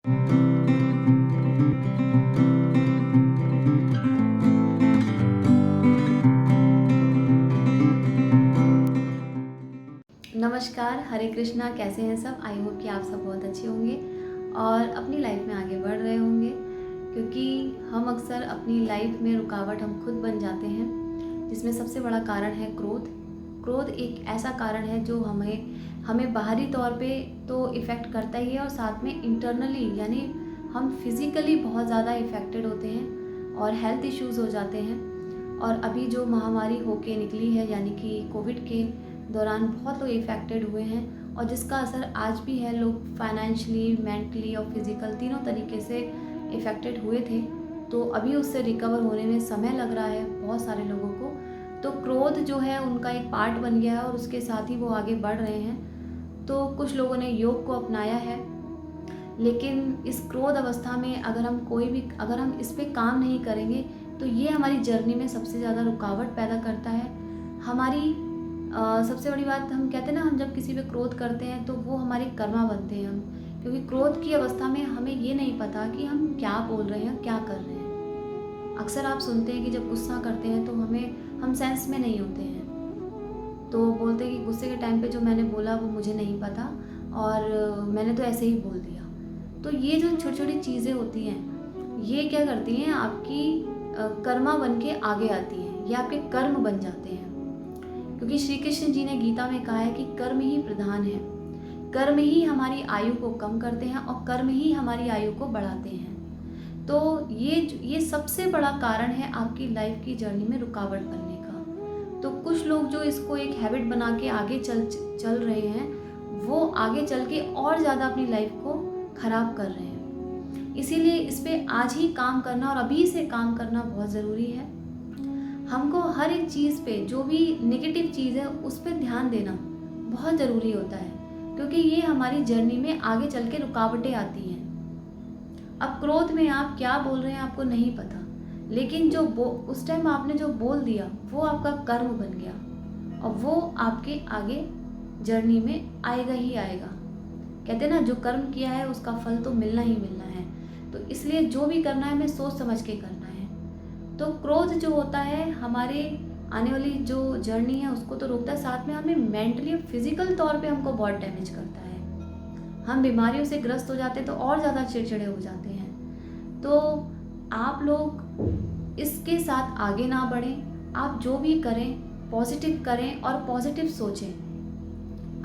नमस्कार, हरे कृष्णा। कैसे हैं सब? आई होप कि आप सब बहुत अच्छे होंगे और अपनी लाइफ में आगे बढ़ रहे होंगे, क्योंकि हम अक्सर अपनी लाइफ में रुकावट हम खुद बन जाते हैं, जिसमें सबसे बड़ा कारण है क्रोध। क्रोध एक ऐसा कारण है जो हमें हमें बाहरी तौर पे तो इफ़ेक्ट करता ही है और साथ में इंटरनली यानी हम फिज़िकली बहुत ज़्यादा इफ़ेक्टेड होते हैं और हेल्थ इश्यूज़ हो जाते हैं। और अभी जो महामारी होके निकली है यानी कि कोविड के दौरान बहुत लोग इफ़ेक्टेड हुए हैं और जिसका असर आज भी है। लोग फाइनेंशियली, मेंटली और फिज़िकल तीनों तरीके से इफ़ेक्टेड हुए थे, तो अभी उससे रिकवर होने में समय लग रहा है बहुत सारे लोगों को। तो क्रोध जो है उनका एक पार्ट बन गया है और उसके साथ ही वो आगे बढ़ रहे हैं। तो कुछ लोगों ने योग को अपनाया है, लेकिन इस क्रोध अवस्था में अगर हम इस पे काम नहीं करेंगे तो ये हमारी जर्नी में सबसे ज़्यादा रुकावट पैदा करता है। हमारी सबसे बड़ी बात, हम कहते हैं ना, हम जब किसी पे क्रोध करते हैं तो वो हमारे कर्मा बनते हैं हम, क्योंकि क्रोध की अवस्था में हमें ये नहीं पता कि हम क्या बोल रहे हैं, क्या कर रहे हैं। अक्सर आप सुनते हैं कि जब गुस्सा करते हैं तो हम सेंस में नहीं होते हैं, तो बोलते हैं कि गुस्से के टाइम पे जो मैंने बोला वो मुझे नहीं पता और मैंने तो ऐसे ही बोल दिया। तो ये जो छोटी छोटी चीज़ें होती हैं, ये क्या करती हैं, आपकी कर्मा बन के आगे आती हैं, ये आपके कर्म बन जाते हैं। क्योंकि श्री कृष्ण जी ने गीता में कहा है कि कर्म ही प्रधान है, कर्म ही हमारी आयु को कम करते हैं और कर्म ही हमारी आयु को बढ़ाते हैं। तो ये सबसे बड़ा कारण है आपकी लाइफ की जर्नी में रुकावट बनने का। तो कुछ लोग जो इसको एक हैबिट बना के आगे चल रहे हैं, वो आगे चल के और ज़्यादा अपनी लाइफ को ख़राब कर रहे हैं। इसीलिए इस पे आज ही काम करना और अभी से काम करना बहुत ज़रूरी है। हमको हर एक चीज़ पे, जो भी नेगेटिव चीज़ है उस पर ध्यान देना बहुत ज़रूरी होता है, क्योंकि ये हमारी जर्नी में आगे चल के रुकावटें आती हैं। अब क्रोध में आप क्या बोल रहे हैं आपको नहीं पता, लेकिन उस टाइम आपने जो बोल दिया वो आपका कर्म बन गया और वो आपके आगे जर्नी में आएगा ही आएगा। कहते हैं ना, जो कर्म किया है उसका फल तो मिलना ही मिलना है। तो इसलिए जो भी करना है हमें सोच समझ के करना है। तो क्रोध जो होता है हमारे आने वाली जो जर्नी है उसको तो रोकता है, साथ में हमें मेंटली और फिजिकल तौर पे हमको बहुत डैमेज करता है। हम बीमारियों से ग्रस्त हो जाते हैं तो और ज़्यादा चिड़चिड़े हो जाते हैं। तो आप लोग इसके साथ आगे ना बढ़ें। आप जो भी करें पॉजिटिव करें और पॉजिटिव सोचें।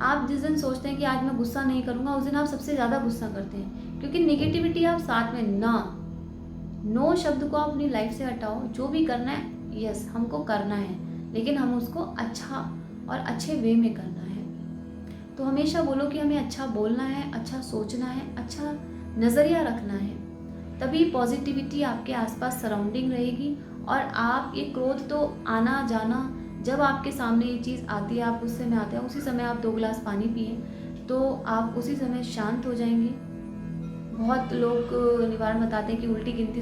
आप जिस दिन सोचते हैं कि आज मैं गुस्सा नहीं करूँगा, उस दिन आप सबसे ज़्यादा गुस्सा करते हैं, क्योंकि नेगेटिविटी आप साथ में नो शब्द को आप अपनी लाइफ से हटाओ। जो भी करना है, यस हमको करना है, लेकिन हम उसको अच्छा और अच्छे वे में करना है। तो हमेशा बोलो कि हमें अच्छा बोलना है, अच्छा सोचना है, अच्छा नज़रिया रखना है, तभी पॉजिटिविटी आपके आसपास सराउंडिंग रहेगी। और आप ये क्रोध तो आना जाना, जब आपके सामने ये चीज़ आती है, आप गुस्से में आते हैं, उसी समय आप 2 गिलास पानी पिए तो आप उसी समय शांत हो जाएंगे। बहुत लोग निवारण बताते हैं कि उल्टी गिनती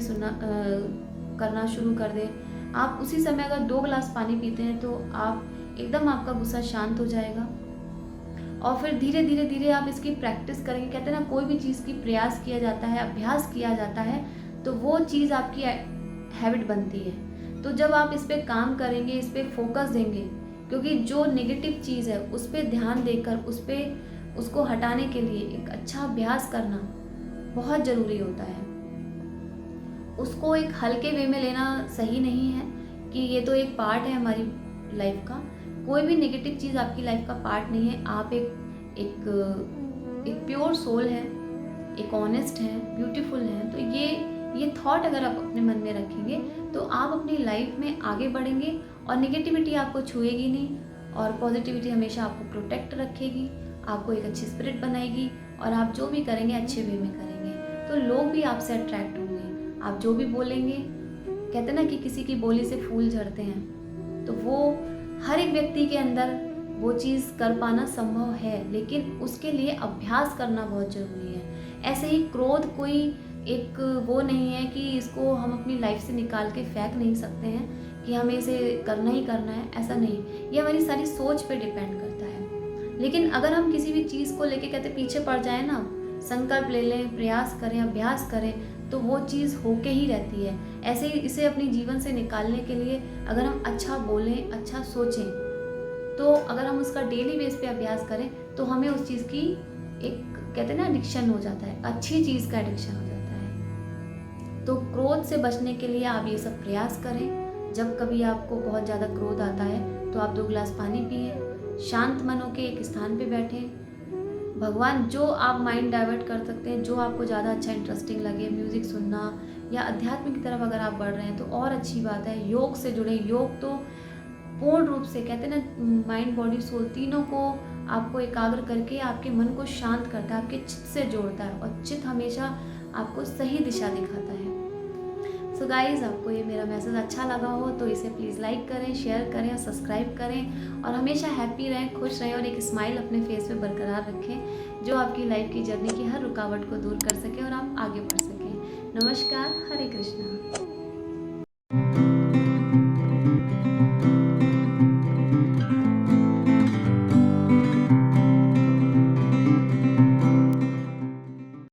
करना शुरू कर दें। आप उसी समय अगर 2 गिलास पानी पीते हैं तो आप एकदम, आपका गुस्सा शांत हो जाएगा। और फिर धीरे धीरे धीरे आप इसकी प्रैक्टिस करेंगे। कहते हैं ना, कोई भी चीज़ की प्रयास किया जाता है, अभ्यास किया जाता है, तो वो चीज़ आपकी हैबिट बनती है। तो जब आप इस पर काम करेंगे, इस पर फोकस देंगे, क्योंकि जो नेगेटिव चीज़ है उस पर ध्यान देकर उसको हटाने के लिए एक अच्छा अभ्यास करना बहुत ज़रूरी होता है। उसको एक हल्के वे में लेना सही नहीं है कि ये तो एक पार्ट है हमारी लाइफ का। कोई भी नेगेटिव चीज़ आपकी लाइफ का पार्ट नहीं है। आप एक प्योर सोल है, एक ऑनेस्ट है, ब्यूटीफुल है। तो ये थॉट अगर आप अपने मन में रखेंगे तो आप अपनी लाइफ में आगे बढ़ेंगे और नेगेटिविटी आपको छुएगी नहीं और पॉजिटिविटी हमेशा आपको प्रोटेक्ट रखेगी, आपको एक अच्छी स्पिरिट बनाएगी और आप जो भी करेंगे अच्छे वे में करेंगे तो लोग भी आपसे अट्रैक्ट होंगे। आप जो भी बोलेंगे, कहते हैं ना कि किसी की बोली से फूल झड़ते हैं, तो वो हर एक व्यक्ति के अंदर वो चीज़ कर पाना संभव है, लेकिन उसके लिए अभ्यास करना बहुत ज़रूरी है। ऐसे ही क्रोध कोई एक वो नहीं है कि इसको हम अपनी लाइफ से निकाल के फेंक नहीं सकते हैं कि हमें इसे करना ही करना है, ऐसा नहीं। ये हमारी सारी सोच पे डिपेंड करता है। लेकिन अगर हम किसी भी चीज़ को लेके कहते पीछे पड़ जाए ना, संकल्प ले लें, प्रयास करें, अभ्यास करें, तो वो चीज़ होके ही रहती है। ऐसे ही इसे अपने जीवन से निकालने के लिए अगर हम अच्छा बोलें, अच्छा सोचें, तो अगर हम उसका डेली बेस पे अभ्यास करें तो हमें उस चीज़ की एक कहते हैं ना एडिक्शन हो जाता है, अच्छी चीज़ का एडिक्शन हो जाता है। तो क्रोध से बचने के लिए आप ये सब प्रयास करें। जब कभी आपको बहुत ज़्यादा क्रोध आता है तो आप 2 गिलास पानी पिएं, शांत मन होकर एक स्थान पे बैठें। भगवान जो आप माइंड डाइवर्ट कर सकते हैं, जो आपको ज़्यादा अच्छा इंटरेस्टिंग लगे, म्यूज़िक सुनना या अध्यात्म की तरफ अगर आप बढ़ रहे हैं तो और अच्छी बात है। योग से जुड़े, योग तो पूर्ण रूप से कहते हैं ना माइंड बॉडी सोल तीनों को आपको एकाग्र करके आपके मन को शांत करता है, आपके चित्त से जोड़ता है और चित्त हमेशा आपको सही दिशा दिखाता है। सो गाइज़, आपको ये मेरा मैसेज अच्छा लगा हो तो इसे प्लीज़ लाइक करें, शेयर करें और सब्सक्राइब करें और हमेशा हैप्पी रहें, खुश रहें और एक स्माइल अपने फेस पे बरकरार रखें, जो आपकी लाइफ की जर्नी की हर रुकावट को दूर कर सके और आप आगे बढ़ सकें। नमस्कार, हरे कृष्णा।